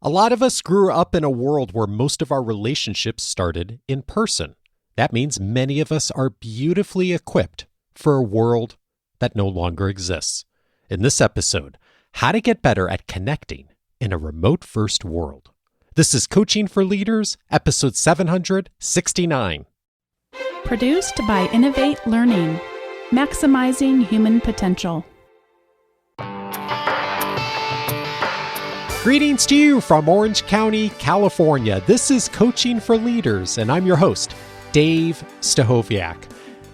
A lot of us grew up in a world where most of our relationships started in person. That means many of us are beautifully equipped for a world that no longer exists. In this episode, how to get better at connecting in a remote-first world. This is Coaching for Leaders, episode 769. Produced by Innovate Learning, maximizing human potential. Greetings to you from Orange County, California. This is Coaching for Leaders, and I'm your host, Dave Stachowiak.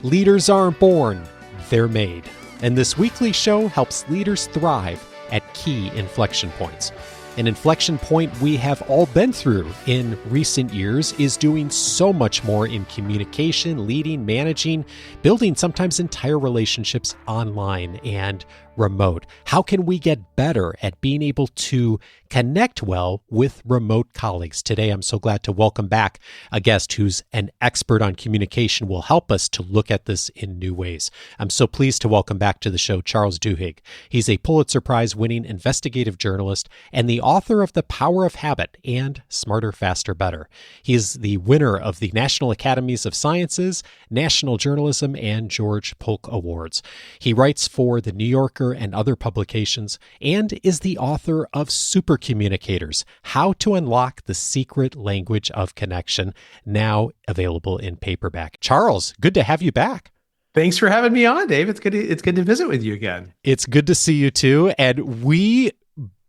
Leaders aren't born, they're made. And this weekly show helps leaders thrive at key inflection points. An inflection point we have all been through in recent years is doing so much more in communication, leading, managing, building sometimes entire relationships online and remote. How can we get better at being able to connect well with remote colleagues? Today, I'm so glad to welcome back a guest who's an expert on communication, will help us to look at this in new ways. I'm so pleased to welcome back to the show Charles Duhigg. He's a Pulitzer Prize winning investigative journalist and the author of The Power of Habit and Smarter, Faster, Better. He is the winner of the National Academies of Sciences, National Journalism, and George Polk Awards. He writes for The New Yorker and other publications, and is the author of Supercommunicators, How to Unlock the Secret Language of Connection, now available in paperback. Charles, good to have you back. Thanks for having me on, Dave. It's good to visit with you again. It's good to see you too. And we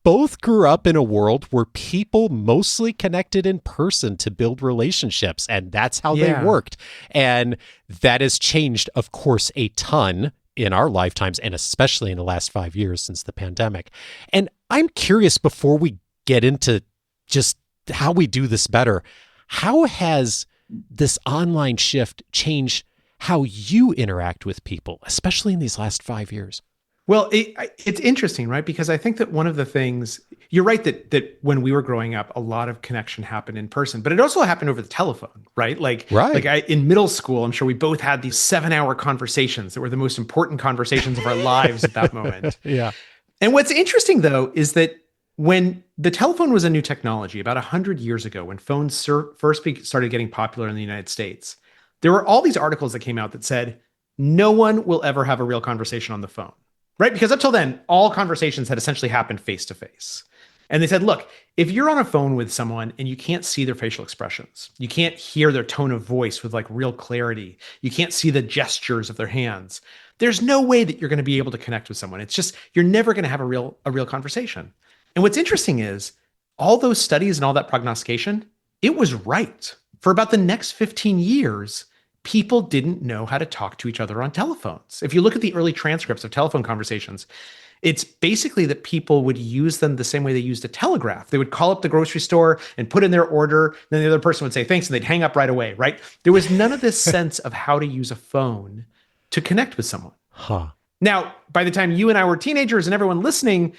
both grew up in a world where people mostly connected in person to build relationships, and that's how they worked. And that has changed, of course, a ton in our lifetimes, and especially in the last 5 years since the pandemic. And I'm curious, before we get into just how we do this better, how has this online shift changed how you interact with people, especially in these last 5 years? Well, it's interesting, right? Because I think that one of the things, you're right that when we were growing up, a lot of connection happened in person, but it also happened over the telephone, right? In middle school, I'm sure we both had these 7-hour conversations that were the most important conversations of our lives at that moment. Yeah. And what's interesting, though, is that when the telephone was a new technology, about 100 years ago, when phones first started getting popular in the United States, there were all these articles that came out that said, no one will ever have a real conversation on the phone. Right? Because up till then, all conversations had essentially happened face to face. And they said, look, if you're on a phone with someone and you can't see their facial expressions, you can't hear their tone of voice with like real clarity, you can't see the gestures of their hands, there's no way that you're going to be able to connect with someone. It's just, you're never going to have a real conversation. And what's interesting is all those studies and all that prognostication, it was right. For about the next 15 years, people didn't know how to talk to each other on telephones. If you look at the early transcripts of telephone conversations, it's basically that people would use them the same way they used a telegraph. They would call up the grocery store and put in their order, then the other person would say thanks, and they'd hang up right away, right? There was none of this sense of how to use a phone to connect with someone. Now, by the time you and I were teenagers and everyone listening,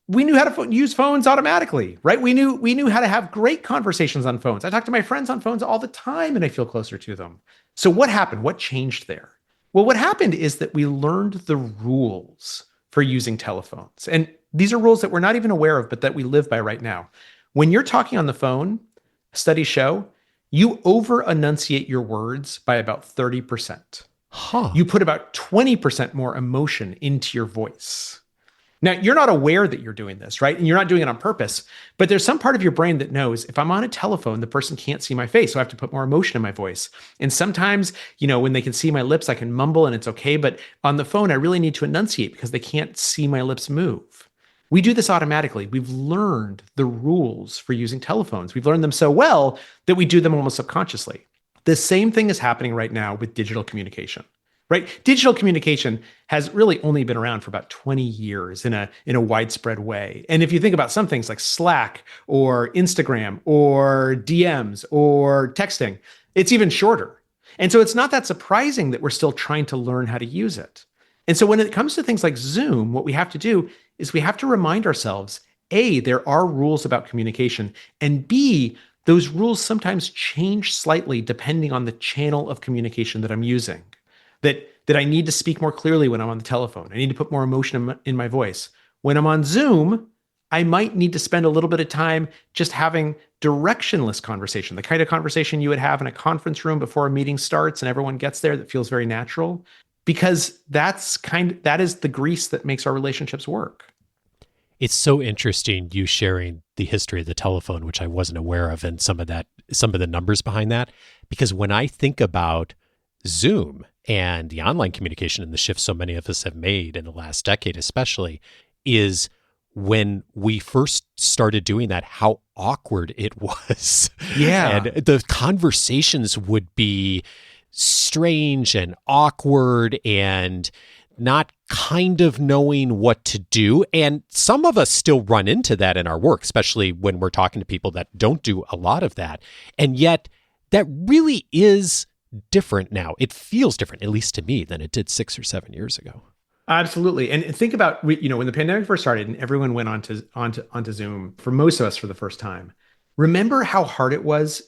we knew how to use phones automatically, right? We knew how to have great conversations on phones. I talk to my friends on phones all the time and I feel closer to them. So what happened? What changed there? Well, what happened is that we learned the rules for using telephones. And these are rules that we're not even aware of, but that we live by right now. When you're talking on the phone, studies show, you over-enunciate your words by about 30%. You put about 20% more emotion into your voice. Now, you're not aware that you're doing this, right? And you're not doing it on purpose, but there's some part of your brain that knows if I'm on a telephone, the person can't see my face, so I have to put more emotion in my voice. And sometimes, when they can see my lips, I can mumble and it's okay, but on the phone, I really need to enunciate because they can't see my lips move. We do this automatically. We've learned the rules for using telephones. We've learned them so well that we do them almost subconsciously. The same thing is happening right now with digital communication. Right? Digital communication has really only been around for about 20 years in a widespread way. And if you think about some things like Slack or Instagram or DMs or texting, it's even shorter. And so it's not that surprising that we're still trying to learn how to use it. And so when it comes to things like Zoom, what we have to do is we have to remind ourselves, A, there are rules about communication, and B, those rules sometimes change slightly depending on the channel of communication that I'm using. That I need to speak more clearly when I'm on the telephone. I need to put more emotion in my voice. When I'm on Zoom, I might need to spend a little bit of time just having directionless conversation, the kind of conversation you would have in a conference room before a meeting starts and everyone gets there that feels very natural, because that is the grease that makes our relationships work. It's so interesting you sharing the history of the telephone, which I wasn't aware of, and some of the numbers behind that, because when I think about Zoom and the online communication and the shift so many of us have made in the last decade especially, is when we first started doing that, how awkward it was. Yeah. And the conversations would be strange and awkward and not kind of knowing what to do. And some of us still run into that in our work, especially when we're talking to people that don't do a lot of that. And yet that really is different now. It feels different, at least to me, than it did 6 or 7 years ago. Absolutely. And think about, when the pandemic first started and everyone went onto Zoom, for most of us for the first time, remember how hard it was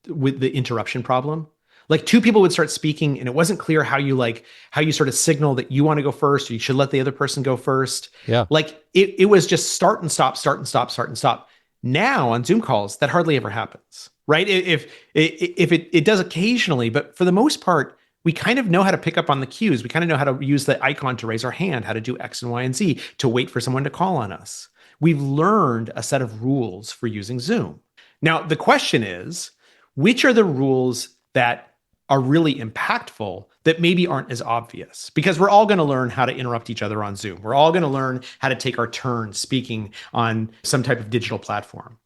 with the interruption problem? Like two people would start speaking and it wasn't clear how you sort of signal that you want to go first or you should let the other person go first. Yeah. Like it was just start and stop, start and stop, start and stop. Now on Zoom calls, that hardly ever happens, right? If it does occasionally, but for the most part, we kind of know how to pick up on the cues. We kind of know how to use the icon to raise our hand, how to do X and Y and Z, to wait for someone to call on us. We've learned a set of rules for using Zoom. Now, the question is, which are the rules that are really impactful that maybe aren't as obvious? Because we're all going to learn how to interrupt each other on Zoom. We're all going to learn how to take our turn speaking on some type of digital platform.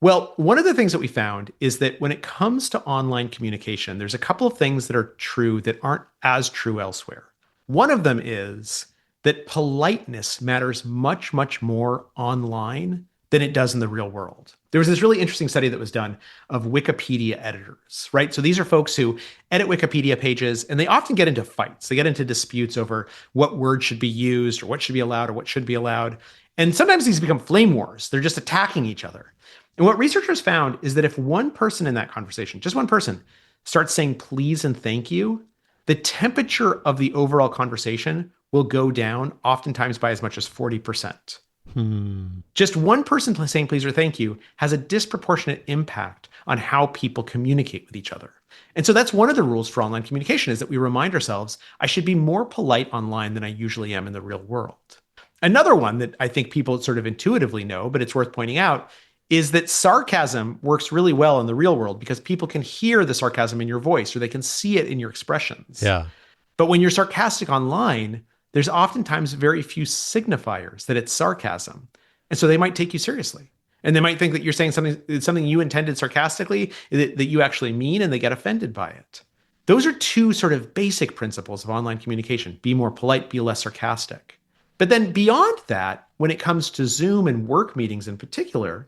Well, one of the things that we found is that when it comes to online communication, there's a couple of things that are true that aren't as true elsewhere. One of them is that politeness matters much, much more online than it does in the real world. There was this really interesting study that was done of Wikipedia editors, right? So these are folks who edit Wikipedia pages, and they often get into fights. They get into disputes over what words should be used or what should be allowed or what should be allowed. And sometimes these become flame wars. They're just attacking each other. And what researchers found is that if one person in that conversation, just one person, starts saying please and thank you, the temperature of the overall conversation will go down oftentimes by as much as 40%. Just one person saying please or thank you has a disproportionate impact on how people communicate with each other. And so that's one of the rules for online communication, is that we remind ourselves, I should be more polite online than I usually am in the real world. Another one that I think people sort of intuitively know, but it's worth pointing out, is that sarcasm works really well in the real world because people can hear the sarcasm in your voice or they can see it in your expressions. Yeah. But when you're sarcastic online, there's oftentimes very few signifiers that it's sarcasm. And so they might take you seriously. And they might think that you're saying something you intended sarcastically that you actually mean, and they get offended by it. Those are two sort of basic principles of online communication. Be more polite, be less sarcastic. But then beyond that, when it comes to Zoom and work meetings in particularly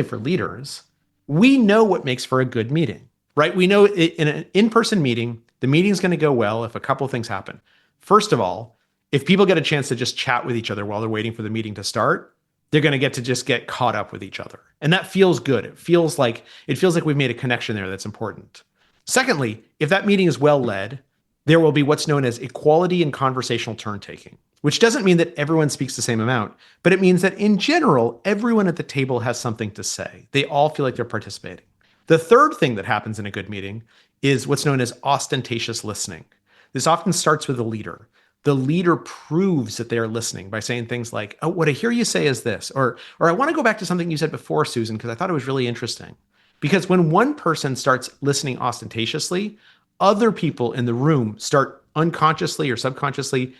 for leaders, we know what makes for a good meeting, right? We know in an in-person meeting, the meeting's going to go well if a couple of things happen. First of all, if people get a chance to just chat with each other while they're waiting for the meeting to start, they're going to just get caught up with each other. And that feels good. It feels like we've made a connection there that's important. Secondly, if that meeting is well led, there will be what's known as equality in conversational turn taking, which doesn't mean that everyone speaks the same amount, but it means that in general, everyone at the table has something to say. They all feel like they're participating. The third thing that happens in a good meeting is what's known as ostentatious listening. This often starts with the leader. The leader proves that they are listening by saying things like, oh, what I hear you say is this, or I want to go back to something you said before, Susan, because I thought it was really interesting. Because when one person starts listening ostentatiously, other people in the room start unconsciously or subconsciously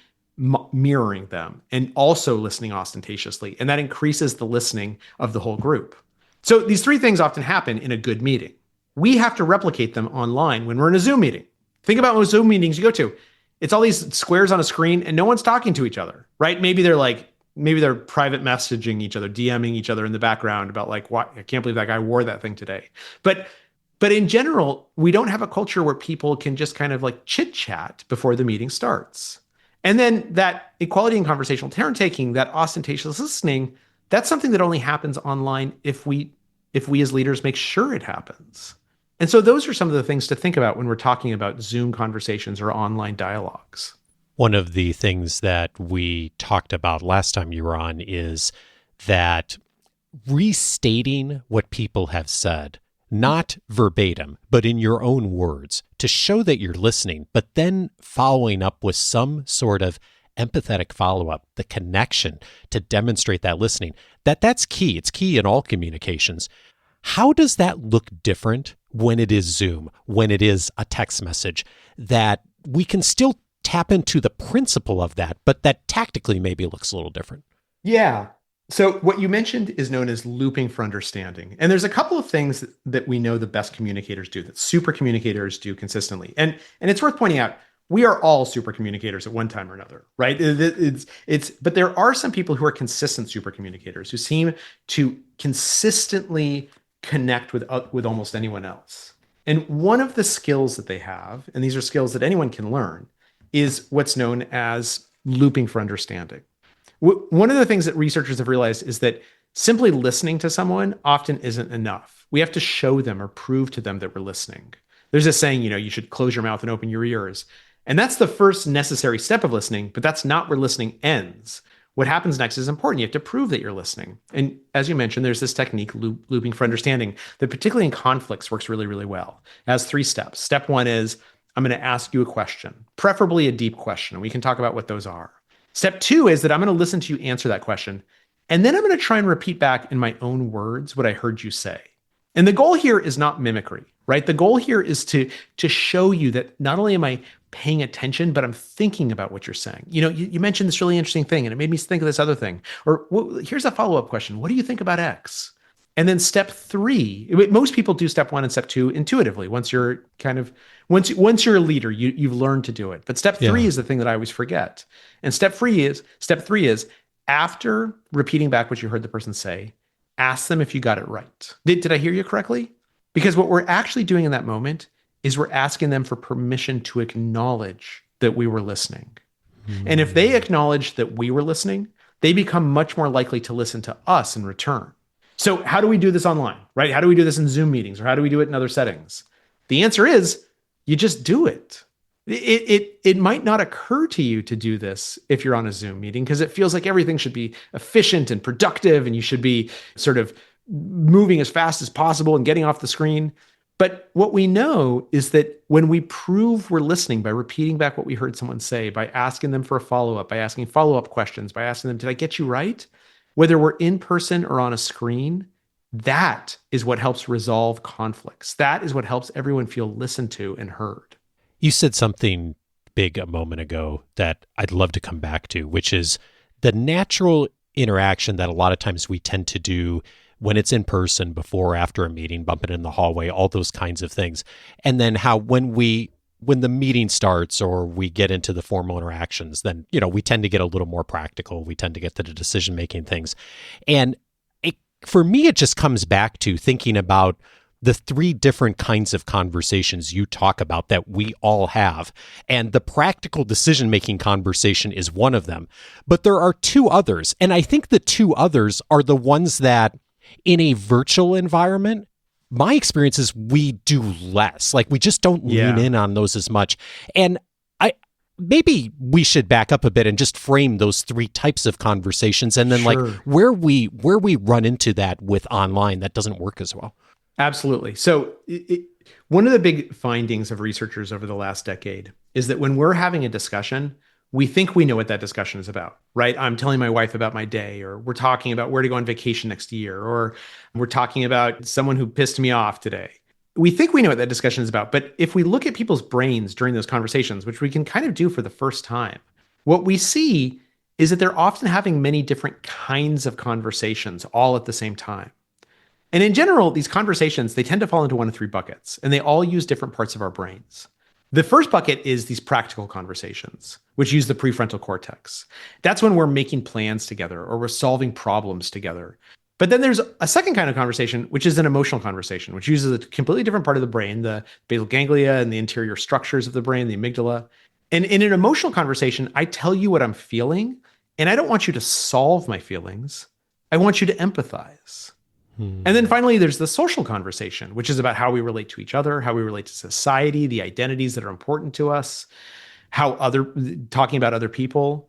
mirroring them and also listening ostentatiously. And that increases the listening of the whole group. So these three things often happen in a good meeting. We have to replicate them online when we're in a Zoom meeting. Think about most Zoom meetings you go to. It's all these squares on a screen and no one's talking to each other, right? Maybe they're private messaging each other, DMing each other in the background about like, why I can't believe that guy wore that thing today. But in general, we don't have a culture where people can just kind of like chit chat before the meeting starts. And then that equality in conversational turn taking, that ostentatious listening, that's something that only happens online if we as leaders make sure it happens. And so those are some of the things to think about when we're talking about Zoom conversations or online dialogues. One of the things that we talked about last time you were on is that restating what people have said, not verbatim, but in your own words, to show that you're listening, but then following up with some sort of empathetic follow-up, the connection to demonstrate that listening, that's key. It's key in all communications. How does that look different when it is Zoom, when it is a text message, that we can still tap into the principle of that, but that tactically maybe looks a little different? Yeah. So what you mentioned is known as looping for understanding. And there's a couple of things that we know the best communicators do, that super communicators do consistently. And it's worth pointing out, we are all super communicators at one time or another, right? But there are some people who are consistent super communicators who seem to consistently connect with almost anyone else. And one of the skills that they have, and these are skills that anyone can learn, is what's known as looping for understanding. One of the things that researchers have realized is that simply listening to someone often isn't enough. We have to show them or prove to them that we're listening. There's a saying, you should close your mouth and open your ears. And that's the first necessary step of listening, but that's not where listening ends. What happens next is important. You have to prove that you're listening. And as you mentioned, there's this technique, looping for understanding, that particularly in conflicts works really, really well. It has 3 steps. Step 1 is, I'm going to ask you a question, preferably a deep question. We can talk about what those are. Step 2 is that I'm going to listen to you answer that question. And then I'm going to try and repeat back in my own words what I heard you say. And the goal here is not mimicry, right? The goal here is to show you that not only am I paying attention, but I'm thinking about what you're saying. You mentioned this really interesting thing, and it made me think of this other thing. Or here's a follow-up question. What do you think about X? And then step 3, most people do step 1 and step 2 intuitively. Once you're once you're a leader, you've learned to do it. But step 3 is the thing that I always forget. And step 3 is after repeating back what you heard the person say, ask them if you got it right. Did I hear you correctly? Because what we're actually doing in that moment is we're asking them for permission to acknowledge that we were listening. And if they acknowledge that we were listening, they become much more likely to listen to us in return. So how do we do this online, right? How do we do this in Zoom meetings, or how do we do it in other settings? The answer is you just do it. It might not occur to you to do this if you're on a Zoom meeting, because it feels like everything should be efficient and productive, and you should be sort of moving as fast as possible and getting off the screen. But what we know is that when we prove we're listening by repeating back what we heard someone say, by asking them for a follow-up, by asking follow-up questions, by asking them, did I get you right? Whether we're in person or on a screen, that is what helps resolve conflicts. That is what helps everyone feel listened to and heard. You said something big a moment ago that I'd love to come back to, which is the natural interaction that a lot of times we tend to do when it's in person, before or after a meeting, bumping in the hallway, all those kinds of things. And then how when the meeting starts or we get into the formal interactions, then, we tend to get a little more practical. We tend to get to the decision-making things. And for me, it just comes back to thinking about the 3 different kinds of conversations you talk about that we all have. And the practical decision-making conversation is one of them. But there are 2 others. And I think the 2 others are the ones that in a virtual environment, my experience is we do less. Like, we just don't lean in on those as much. And maybe we should back up a bit and just frame those 3 types of conversations, and then like where we run into that with online that doesn't work as well. Absolutely. So one of the big findings of researchers over the last decade is that when we're having a discussion, we think we know what that discussion is about, right? I'm telling my wife about my day, or we're talking about where to go on vacation next year, or we're talking about someone who pissed me off today. We think we know what that discussion is about, but if we look at people's brains during those conversations, which we can kind of do for the first time, what we see is that they're often having many different kinds of conversations all at the same time. And in general, these conversations, they tend to fall into 1 of 3 buckets, and they all use different parts of our brains. The first bucket is these practical conversations, which use the prefrontal cortex. That's when we're making plans together, or we're solving problems together. But then there's a second kind of conversation, which is an emotional conversation, which uses a completely different part of the brain, the basal ganglia and the interior structures of the brain, the amygdala. And in an emotional conversation, I tell you what I'm feeling, and I don't want you to solve my feelings. I want you to empathize. And then finally, there's the social conversation, which is about how we relate to each other, how we relate to society, the identities that are important to us, talking about other people.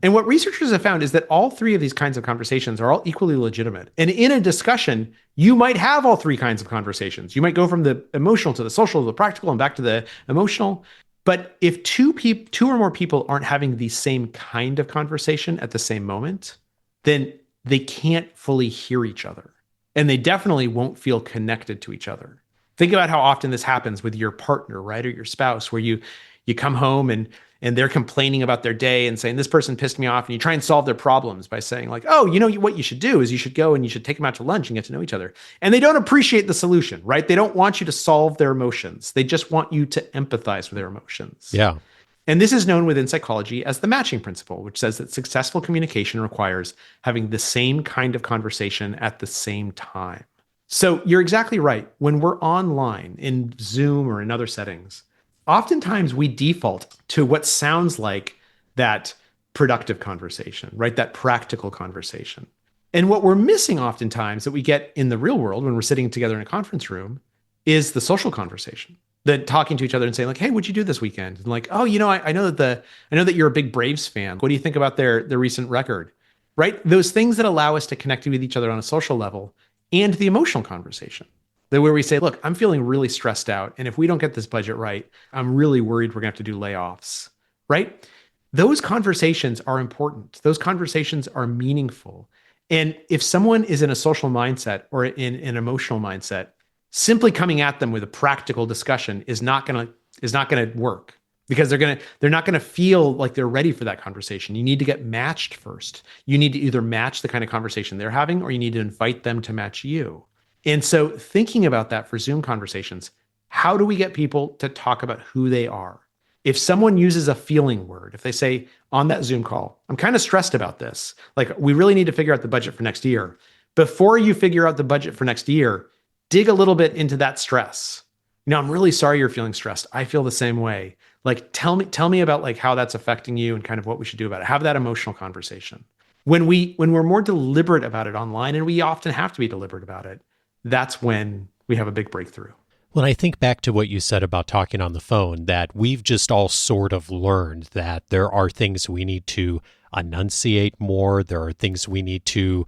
And what researchers have found is that all three of these kinds of conversations are all equally legitimate. And in a discussion, you might have all three kinds of conversations. You might go from the emotional to the social to the practical and back to the emotional. But if two or more people aren't having the same kind of conversation at the same moment, then they can't fully hear each other. And they definitely won't feel connected to each other. Think about how often this happens with your partner, right? Or your spouse, where you come home and they're complaining about their day and saying, this person pissed me off. And you try and solve their problems by saying like, oh, what you should do is you should go and you should take them out to lunch and get to know each other. And they don't appreciate the solution, right? They don't want you to solve their emotions. They just want you to empathize with their emotions. Yeah. And this is known within psychology as the matching principle, which says that successful communication requires having the same kind of conversation at the same time. So you're exactly right. When we're online in Zoom or in other settings, oftentimes we default to what sounds like that productive conversation, right? That practical conversation. And what we're missing oftentimes that we get in the real world when we're sitting together in a conference room is the social conversation. That talking to each other and saying like, hey, what'd you do this weekend? And like, oh, I know that you're a big Braves fan. What do you think about their recent record? Right? Those things that allow us to connect with each other on a social level and the emotional conversation. Where we say, look, I'm feeling really stressed out. And if we don't get this budget right, I'm really worried we're going to have to do layoffs, right? Those conversations are important. Those conversations are meaningful. And if someone is in a social mindset or in an emotional mindset, simply coming at them with a practical discussion is not going to work, because they're not going to feel like they're ready for that conversation. You need to get matched first. You need to either match the kind of conversation they're having, or you need to invite them to match you. And so thinking about that for Zoom conversations, how do we get people to talk about who they are? If someone uses a feeling word, if they say on that Zoom call, I'm kind of stressed about this, like we really need to figure out the budget for next year. Before you figure out the budget for next year, dig a little bit into that stress. I'm really sorry you're feeling stressed. I feel the same way. Like, tell me about like how that's affecting you and kind of what we should do about it. Have that emotional conversation. When we're more deliberate about it online, and we often have to be deliberate about it, that's when we have a big breakthrough. When I think back to what you said about talking on the phone, that we've just all sort of learned that there are things we need to enunciate more. There are things we need to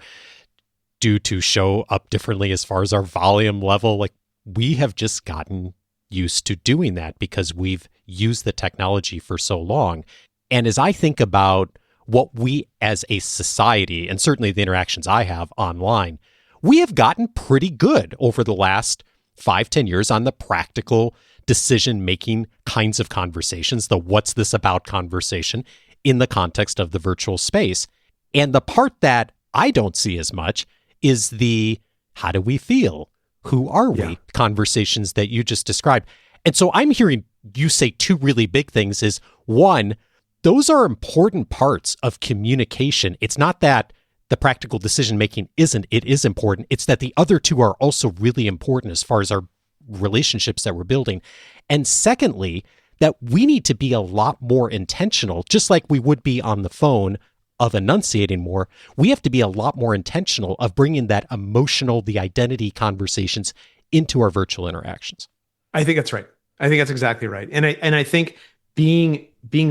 do to show up differently as far as our volume level. Like, we have just gotten used to doing that because we've used the technology for so long. And as I think about what we as a society, and certainly the interactions I have online, we have gotten pretty good over the last 5-10 years on the practical decision-making kinds of conversations, the what's this about conversation in the context of the virtual space. And the part that I don't see as much is the how do we feel? Who are we? Conversations that you just described. And so I'm hearing you say two really big things is, one, those are important parts of communication. It's not that the practical decision-making isn't. It is important. It's that the other two are also really important as far as our relationships that we're building. And secondly, that we need to be a lot more intentional, just like we would be on the phone of enunciating more. We have to be a lot more intentional of bringing that emotional, the identity conversations into our virtual interactions. I think that's right. I think that's exactly right. And I think being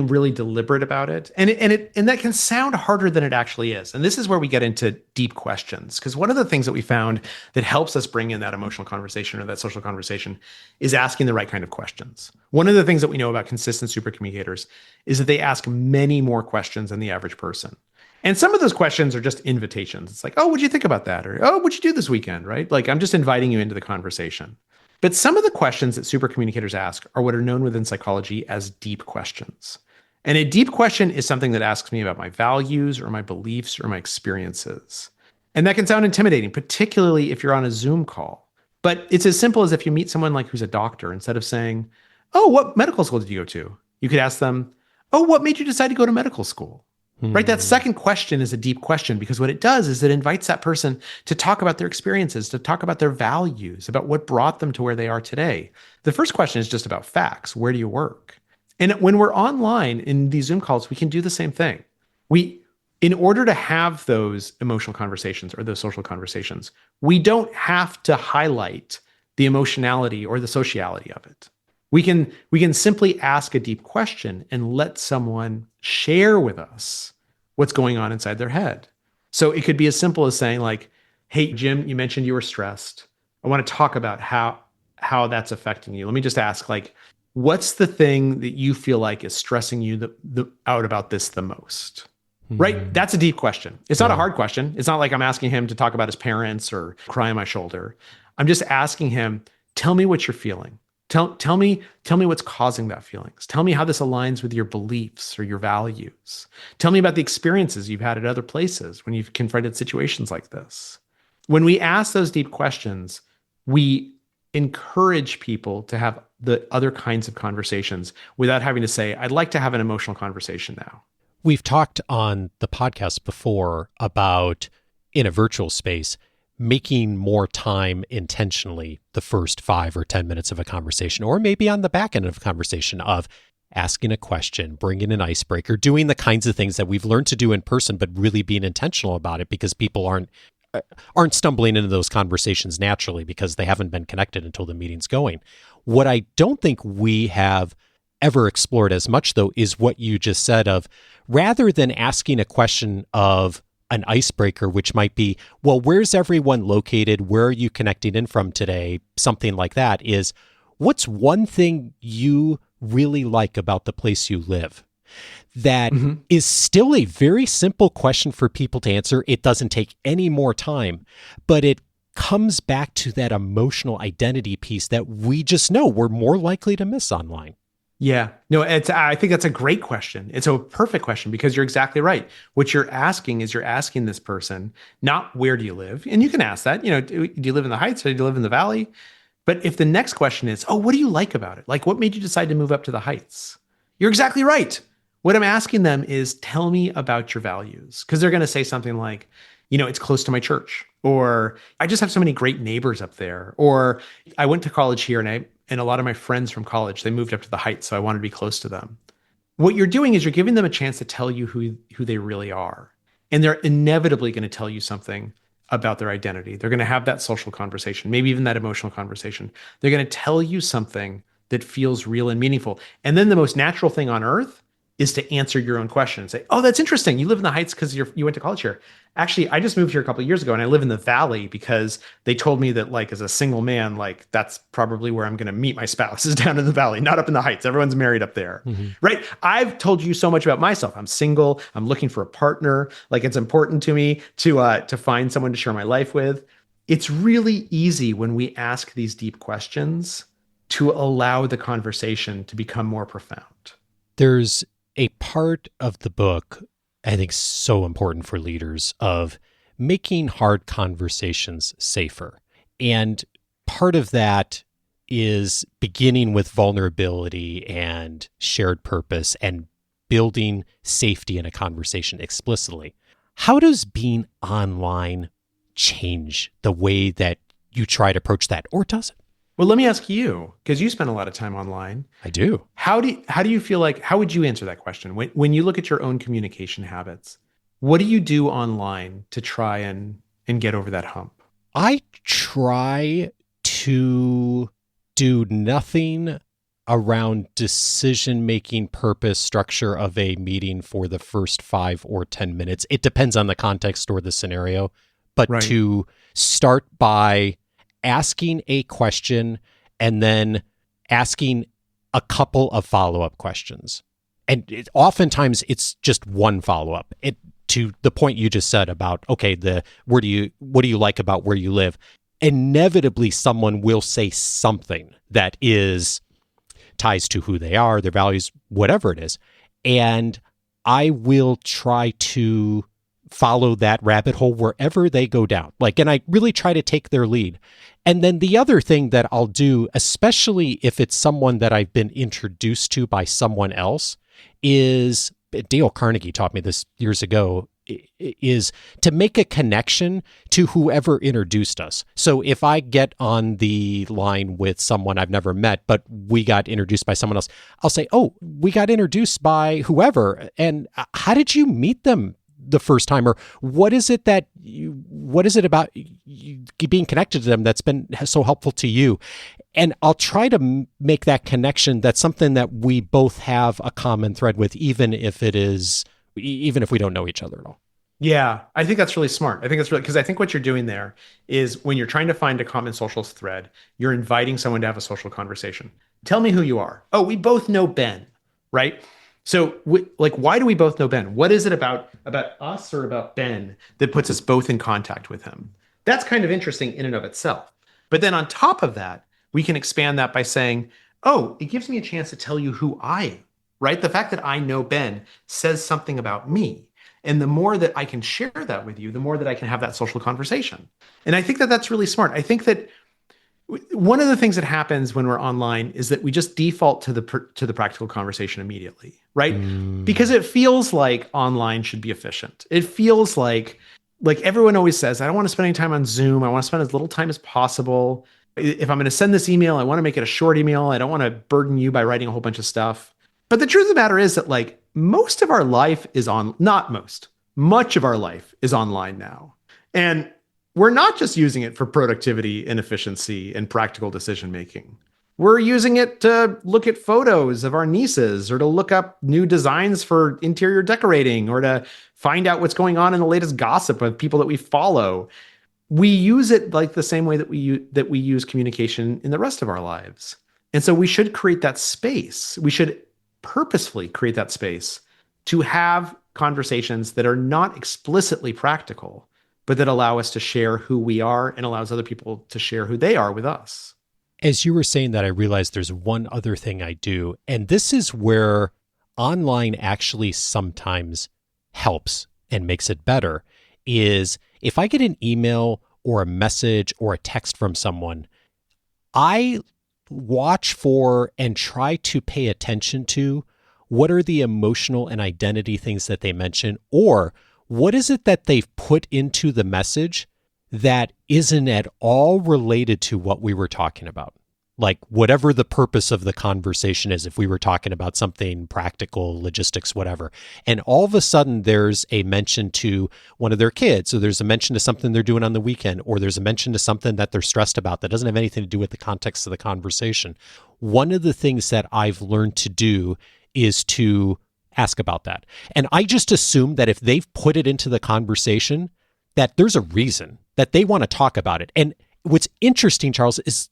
really deliberate about it, and that can sound harder than it actually is. And this is where we get into deep questions, because one of the things that we found that helps us bring in that emotional conversation or that social conversation is asking the right kind of questions. One of the things that we know about consistent supercommunicators is that they ask many more questions than the average person. And some of those questions are just invitations. It's like, oh, what'd you think about that? Or, oh, what'd you do this weekend, right? Like, I'm just inviting you into the conversation. But some of the questions that supercommunicators ask are what are known within psychology as deep questions. And a deep question is something that asks me about my values or my beliefs or my experiences. And that can sound intimidating, particularly if you're on a Zoom call. But it's as simple as if you meet someone like who's a doctor, instead of saying, oh, what medical school did you go to? You could ask them, oh, what made you decide to go to medical school? Right? That second question is a deep question, because what it does is it invites that person to talk about their experiences, to talk about their values, about what brought them to where they are today. The first question is just about facts. Where do you work? And when we're online in these Zoom calls, we can do the same thing. In order to have those emotional conversations or those social conversations, we don't have to highlight the emotionality or the sociality of it. We can simply ask a deep question and let someone share with us what's going on inside their head. So it could be as simple as saying like, hey, Jim, you mentioned you were stressed. I want to talk about how that's affecting you. Let me just ask, like, what's the thing that you feel like is stressing you out about this the most? Right? That's a deep question. It's not a hard question. It's not like I'm asking him to talk about his parents or cry on my shoulder. I'm just asking him, tell me what you're feeling. Tell me what's causing that feelings. Tell me how this aligns with your beliefs or your values. Tell me about the experiences you've had at other places when you've confronted situations like this. When we ask those deep questions, we encourage people to have the other kinds of conversations without having to say, I'd like to have an emotional conversation now. We've talked on the podcast before about, in a virtual space, making more time intentionally the first 5 or 10 minutes of a conversation, or maybe on the back end of a conversation of asking a question, bringing an icebreaker, doing the kinds of things that we've learned to do in person, but really being intentional about it because people aren't stumbling into those conversations naturally because they haven't been connected until the meeting's going. What I don't think we have ever explored as much, though, is what you just said of, rather than asking a question of an icebreaker, which might be, well, where's everyone located? Where are you connecting in from today? Something like that is, what's one thing you really like about the place you live? That is still a very simple question for people to answer. It doesn't take any more time, but it comes back to that emotional identity piece that we just know we're more likely to miss online. Yeah, no, I think that's a great question. It's a perfect question because you're exactly right. What you're asking is you're asking this person, not where do you live? And you can ask that, do you live in the Heights or do you live in the Valley? But if the next question is, oh, what do you like about it? Like, what made you decide to move up to the Heights? You're exactly right. What I'm asking them is, tell me about your values. Because they're going to say something like, it's close to my church, or I just have so many great neighbors up there, or I went to college here and a lot of my friends from college, they moved up to the Heights, so I wanted to be close to them. What you're doing is you're giving them a chance to tell you who they really are. And they're inevitably going to tell you something about their identity. They're going to have that social conversation, maybe even that emotional conversation. They're going to tell you something that feels real and meaningful. And then the most natural thing on earth is to answer your own question and say, oh, that's interesting. You live in the Heights because you went to college here. Actually, I just moved here a couple of years ago and I live in the Valley because they told me that, like, as a single man, like, that's probably where I'm going to meet my spouse, is down in the Valley, not up in the Heights. Everyone's married up there, right? I've told you so much about myself. I'm single. I'm looking for a partner. Like, it's important to me to find someone to share my life with. It's really easy when we ask these deep questions to allow the conversation to become more profound. There's a part of the book I think so important for leaders of making hard conversations safer. And part of that is beginning with vulnerability and shared purpose and building safety in a conversation explicitly. How does being online change the way that you try to approach that, or does it? Well, let me ask you, because you spend a lot of time online. I do. How do you feel like, how would you answer that question? When you look at your own communication habits, what do you do online to try and get over that hump? I try to do nothing around decision-making, purpose, structure of a meeting for the first 5 or 10 minutes. It depends on the context or the scenario, but right. To start by asking a question and then asking a couple of follow-up questions. And oftentimes it's just one follow-up. To the point you just said about, okay, what do you like about where you live? Inevitably, someone will say something that ties to who they are, their values, whatever it is. And I will try to follow that rabbit hole wherever they go down. And I really try to take their lead. And then the other thing that I'll do, especially if it's someone that I've been introduced to by someone else, is, Dale Carnegie taught me this years ago, is to make a connection to whoever introduced us. So if I get on the line with someone I've never met, but we got introduced by someone else, I'll say, oh, we got introduced by whoever. And how did you meet them the first time? Or what is it about you being connected to them that's been so helpful to you? And I'll try to make that connection. That's something that we both have a common thread with, even if it is even if we don't know each other at all. Yeah, I think that's really smart. I think that's really because I think what you're doing there is when you're trying to find a common social thread, you're inviting someone to have a social conversation. Tell me who you are. Oh, we both know Ben, right? So, why do we both know Ben? What is it about us or about Ben that puts us both in contact with him? That's kind of interesting in and of itself. But then on top of that, we can expand that by saying, oh, it gives me a chance to tell you who I am, right? The fact that I know Ben says something about me. And the more that I can share that with you, the more that I can have that social conversation. And I think that that's really smart. I think that one of the things that happens when we're online is that we just default to the practical conversation immediately, right? Because it feels like online should be efficient. It feels like everyone always says, I don't want to spend any time on Zoom. I want to spend as little time as possible. If I'm going to send this email, I want to make it a short email. I don't want to burden you by writing a whole bunch of stuff. But the truth of the matter is that most of our life is much of our life is online now. And we're not just using it for productivity and efficiency and practical decision making. We're using it to look at photos of our nieces or to look up new designs for interior decorating or to find out what's going on in the latest gossip of people that we follow. We use it like the same way that we use communication in the rest of our lives. And so we should create that space. We should purposefully create that space to have conversations that are not explicitly practical, but that allow us to share who we are and allows other people to share who they are with us. As you were saying that, I realized there's one other thing I do, and this is where online actually sometimes helps and makes it better, is if I get an email or a message or a text from someone, I watch for and try to pay attention to what are the emotional and identity things that they mention, or what is it that they've put into the message that isn't at all related to what we were talking about. Like whatever the purpose of the conversation is, if we were talking about something practical, logistics, whatever, and all of a sudden there's a mention to one of their kids, so there's a mention to something they're doing on the weekend, or there's a mention to something that they're stressed about that doesn't have anything to do with the context of the conversation. One of the things that I've learned to do is to ask about that. And I just assume that if they've put it into the conversation, that there's a reason that they want to talk about it. And what's interesting, Charles, is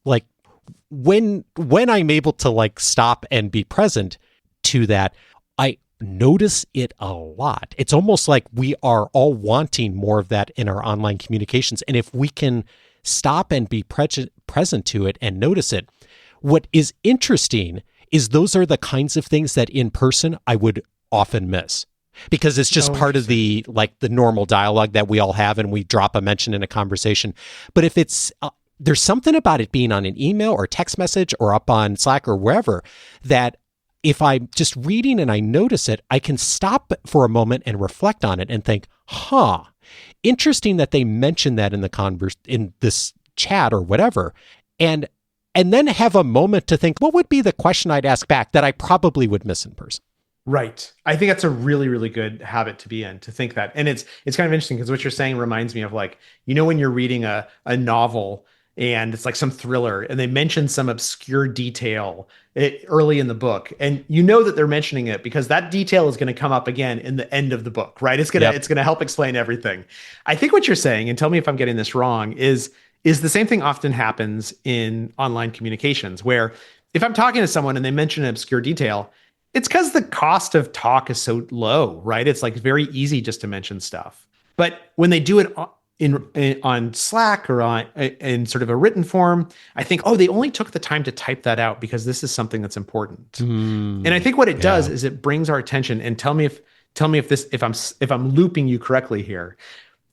when I'm able to stop and be present to that, I notice it a lot. It's almost like we are all wanting more of that in our online communications. And if we can stop and be present to it and notice it, what is interesting is those are the kinds of things that in person I would often miss, because it's just part of the normal dialogue that we all have, and we drop a mention in a conversation. But if it's there's something about it being on an email or text message or up on Slack or wherever, that if I'm just reading and I notice it, I can stop for a moment and reflect on it and think, interesting that they mentioned that in this chat or whatever. And then have a moment to think, what would be the question I'd ask back that I probably would miss in person? Right. I think that's a really, really good habit to be in, to think that. And it's kind of interesting because what you're saying reminds me of when you're reading a novel and it's like some thriller and they mention some obscure detail early in the book, and you know that they're mentioning it because that detail is going to come up again in the end of the book, right? It's going to help explain everything. I think what you're saying, and tell me if I'm getting this wrong, is the same thing often happens in online communications, where if I'm talking to someone and they mention an obscure detail, it's because the cost of talk is so low, right? It's very easy just to mention stuff. But when they do it on Slack or in sort of a written form, I think, they only took the time to type that out because this is something that's important. And I think what it does is it brings our attention. And tell me if I'm looping you correctly here,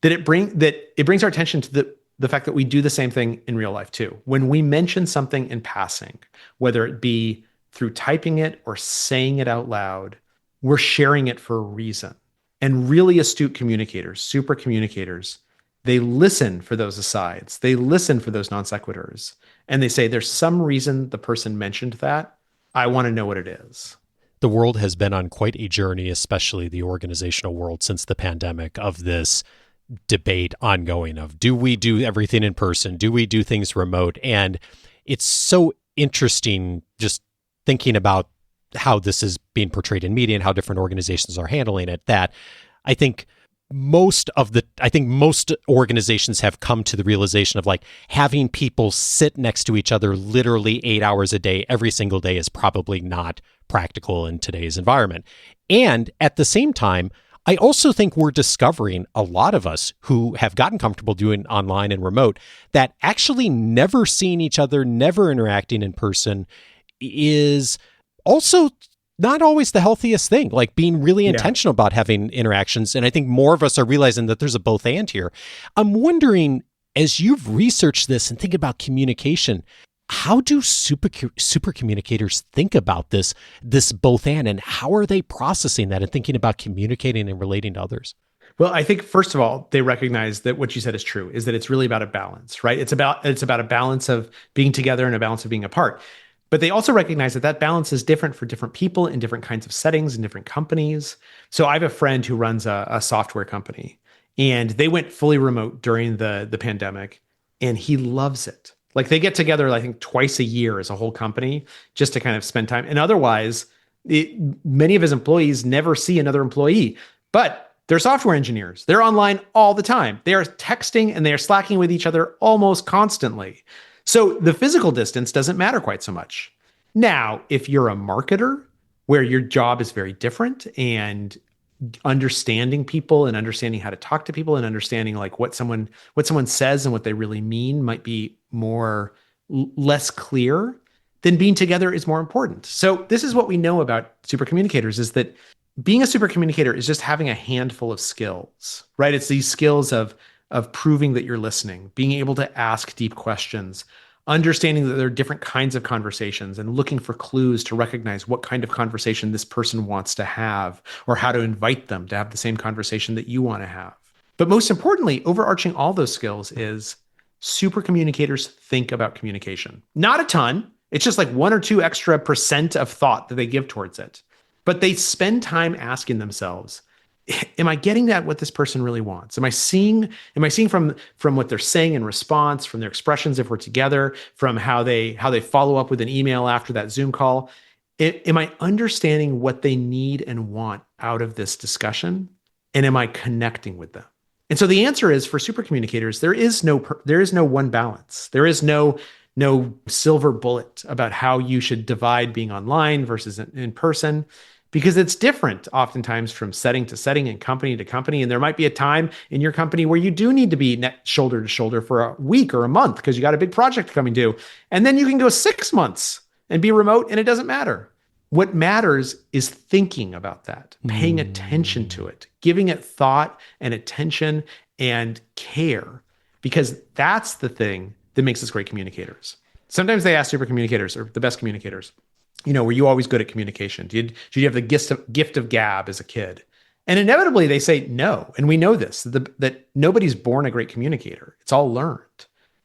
that it brings our attention to the fact that we do the same thing in real life too. When we mention something in passing, whether it be through typing it or saying it out loud, we're sharing it for a reason. And really astute communicators, super communicators, they listen for those asides. They listen for those non sequiturs. And they say, there's some reason the person mentioned that. I want to know what it is. The world has been on quite a journey, especially the organizational world, since the pandemic, of this debate ongoing of, do we do everything in person? Do we do things remote? And it's so interesting just thinking about how this is being portrayed in media and how different organizations are handling it, that I think most organizations have come to the realization of like having people sit next to each other literally 8 hours a day, every single day is probably not practical in today's environment. And at the same time, I also think we're discovering, a lot of us who have gotten comfortable doing online and remote, that actually never seeing each other, never interacting in person is also not always the healthiest thing, like being really intentional about having interactions. And I think more of us are realizing that there's a both and here. I'm wondering, as you've researched this and think about communication, how do super communicators think about this both and how are they processing that and thinking about communicating and relating to others? Well, I think first of all, they recognize that what you said is true, is that it's really about a balance, right? It's about a balance of being together and a balance of being apart. But they also recognize that that balance is different for different people in different kinds of settings in different companies. So I have a friend who runs a software company, and they went fully remote during the pandemic, and he loves it. Like they get together, I think, twice a year as a whole company just to kind of spend time. And otherwise, many of his employees never see another employee, but they're software engineers. They're online all the time. They are texting and they are slacking with each other almost constantly. So the physical distance doesn't matter quite so much. Now, if you're a marketer where your job is very different and understanding people and understanding how to talk to people and understanding like what someone says and what they really mean might be less clear, then being together is more important. So this is what we know about super communicators, is that being a super communicator is just having a handful of skills, right? It's these skills of proving that you're listening, being able to ask deep questions, understanding that there are different kinds of conversations and looking for clues to recognize what kind of conversation this person wants to have or how to invite them to have the same conversation that you want to have. But most importantly, overarching all those skills is super communicators think about communication. Not a ton. It's just like 1 or 2 extra % of thought that they give towards it. But they spend time asking themselves, am I getting at what this person really wants? Am I seeing from what they're saying in response, from their expressions if we're together, from how they follow up with an email after that Zoom call? Am I understanding what they need and want out of this discussion? And am I connecting with them? And so the answer is, for super communicators, there is no one balance. There is no silver bullet about how you should divide being online versus in person, because it's different oftentimes from setting to setting and company to company. And there might be a time in your company where you do need to be shoulder to shoulder for a week or a month because you got a big project coming due. And then you can go 6 months and be remote and it doesn't matter. What matters is thinking about that, paying attention to it, giving it thought and attention and care, because that's the thing that makes us great communicators. Sometimes they ask super communicators, or the best communicators, were you always good at communication? Did you have the gift of gab as a kid? And inevitably they say no. And we know this, that nobody's born a great communicator. It's all learned.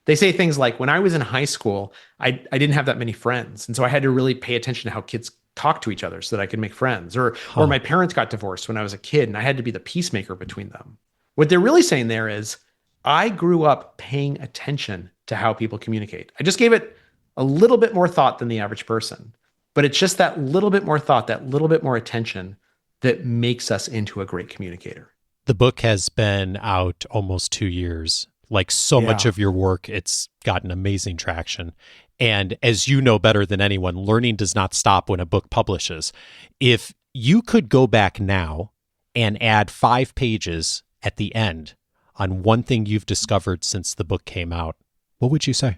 They say things like, when I was in high school, I didn't have that many friends. And so I had to really pay attention to how kids talk to each other so that I could make friends. Or my parents got divorced when I was a kid and I had to be the peacemaker between them. What they're really saying there is, I grew up paying attention to how people communicate. I just gave it a little bit more thought than the average person. But it's just that little bit more thought, that little bit more attention that makes us into a great communicator. The book has been out almost 2 years. Like so much of your work, it's gotten amazing traction. And as you know better than anyone, learning does not stop when a book publishes. If you could go back now and add 5 pages at the end on one thing you've discovered since the book came out, what would you say?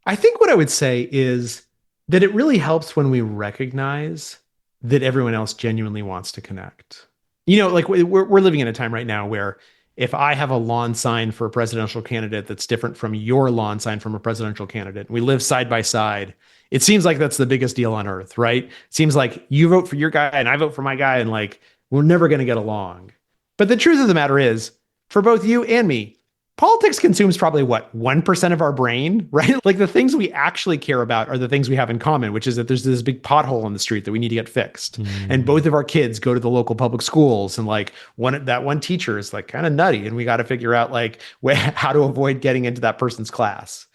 I think what I would say is that it really helps when we recognize that everyone else genuinely wants to connect. Like we're living in a time right now where if I have a lawn sign for a presidential candidate that's different from your lawn sign from a presidential candidate, we live side by side, it seems like that's the biggest deal on earth, right? It seems like you vote for your guy and I vote for my guy, and like we're never going to get along. But the truth of the matter is, for both you and me, politics consumes probably 1% of our brain, right? Like the things we actually care about are the things we have in common, which is that there's this big pothole on the street that we need to get fixed. And both of our kids go to the local public schools, and like that one teacher is like kind of nutty, and we got to figure out like how to avoid getting into that person's class.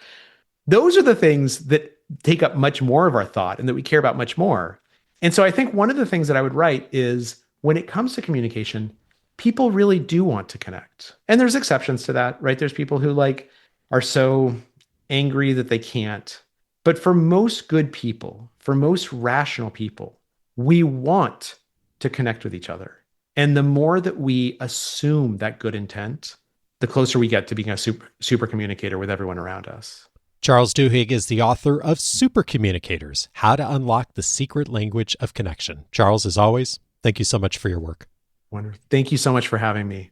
Those are the things that take up much more of our thought and that we care about much more. And so I think one of the things that I would write is when it comes to communication, people really do want to connect. And there's exceptions to that, right? There's people who are so angry that they can't. But for most good people, for most rational people, we want to connect with each other. And the more that we assume that good intent, the closer we get to being a super communicator with everyone around us. Charles Duhigg is the author of Supercommunicators, How to Unlock the Secret Language of Connection. Charles, as always, thank you so much for your work. Wonderful. Thank you so much for having me.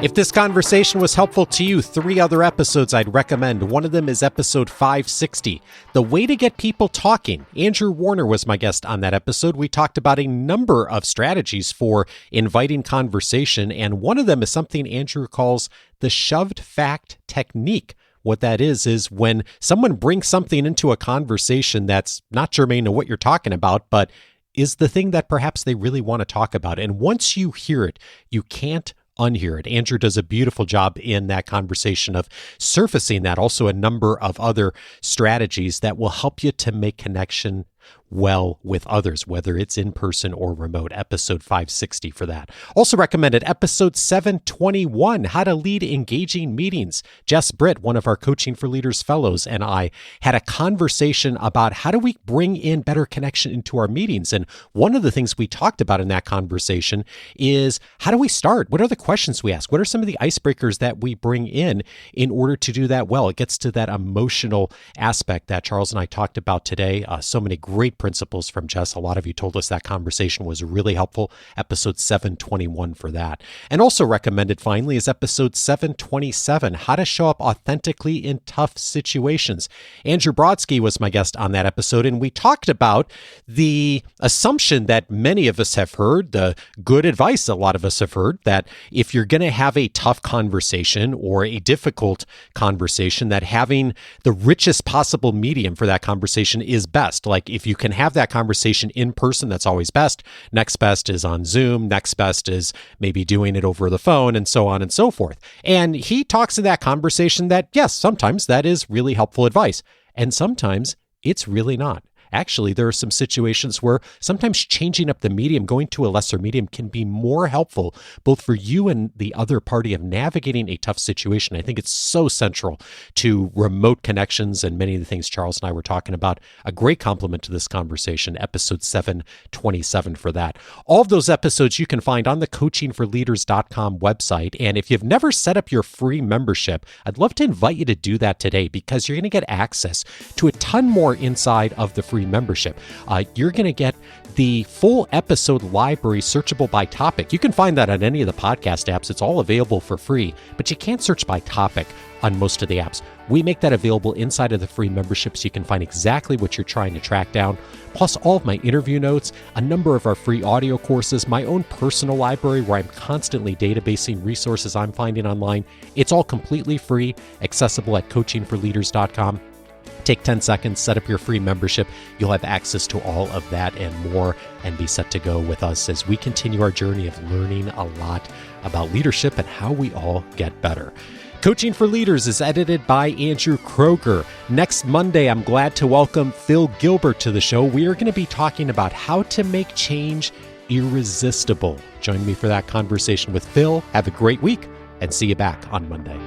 If this conversation was helpful to you, 3 other episodes I'd recommend. One of them is episode 560, The Way to Get People Talking. Andrew Warner was my guest on that episode. We talked about a number of strategies for inviting conversation, and one of them is something Andrew calls the shoved fact technique. What that is when someone brings something into a conversation that's not germane to what you're talking about, but is the thing that perhaps they really want to talk about. And once you hear it, you can't unhear it. Andrew does a beautiful job in that conversation of surfacing that, also a number of other strategies that will help you to make connection well with others, whether it's in person or remote. Episode 560 for that. Also recommended episode 721, How to Lead Engaging Meetings. Jess Britt, one of our Coaching for Leaders fellows, and I had a conversation about how do we bring in better connection into our meetings. And one of the things we talked about in that conversation is how do we start? What are the questions we ask? What are some of the icebreakers that we bring in order to do that well? It gets to that emotional aspect that Charles and I talked about today. So many great principles from Jess. A lot of you told us that conversation was really helpful. Episode 721 for that. And also recommended finally is episode 727, How to Show Up Authentically in Tough Situations. Andrew Brodsky was my guest on that episode, and we talked about the assumption that many of us have heard, the good advice a lot of us have heard, that if you're going to have a tough conversation or a difficult conversation, that having the richest possible medium for that conversation is best. Like if you can have that conversation in person, that's always best. Next best is on Zoom. Next best is maybe doing it over the phone, and so on and so forth. And he talks in that conversation that, yes, sometimes that is really helpful advice, and sometimes it's really not. Actually, there are some situations where sometimes changing up the medium, going to a lesser medium, can be more helpful both for you and the other party of navigating a tough situation. I think it's so central to remote connections and many of the things Charles and I were talking about. A great complement to this conversation, episode 727 for that. All of those episodes you can find on the coachingforleaders.com website. And if you've never set up your free membership, I'd love to invite you to do that today, because you're going to get access to a ton more inside of the free membership. You're going to get the full episode library searchable by topic. You can find that on any of the podcast apps. It's all available for free, but you can't search by topic on most of the apps. We make that available inside of the free membership so you can find exactly what you're trying to track down, plus all of my interview notes, a number of our free audio courses, my own personal library where I'm constantly databasing resources I'm finding online. It's all completely free, accessible at coachingforleaders.com. Take 10 seconds, set up your free membership. You'll have access to all of that and more, and be set to go with us as we continue our journey of learning a lot about leadership and how we all get better. Coaching for Leaders is edited by Andrew Kroger. Next Monday, I'm glad to welcome Phil Gilbert to the show. We are going to be talking about how to make change irresistible. Join me for that conversation with Phil. Have a great week, and see you back on Monday.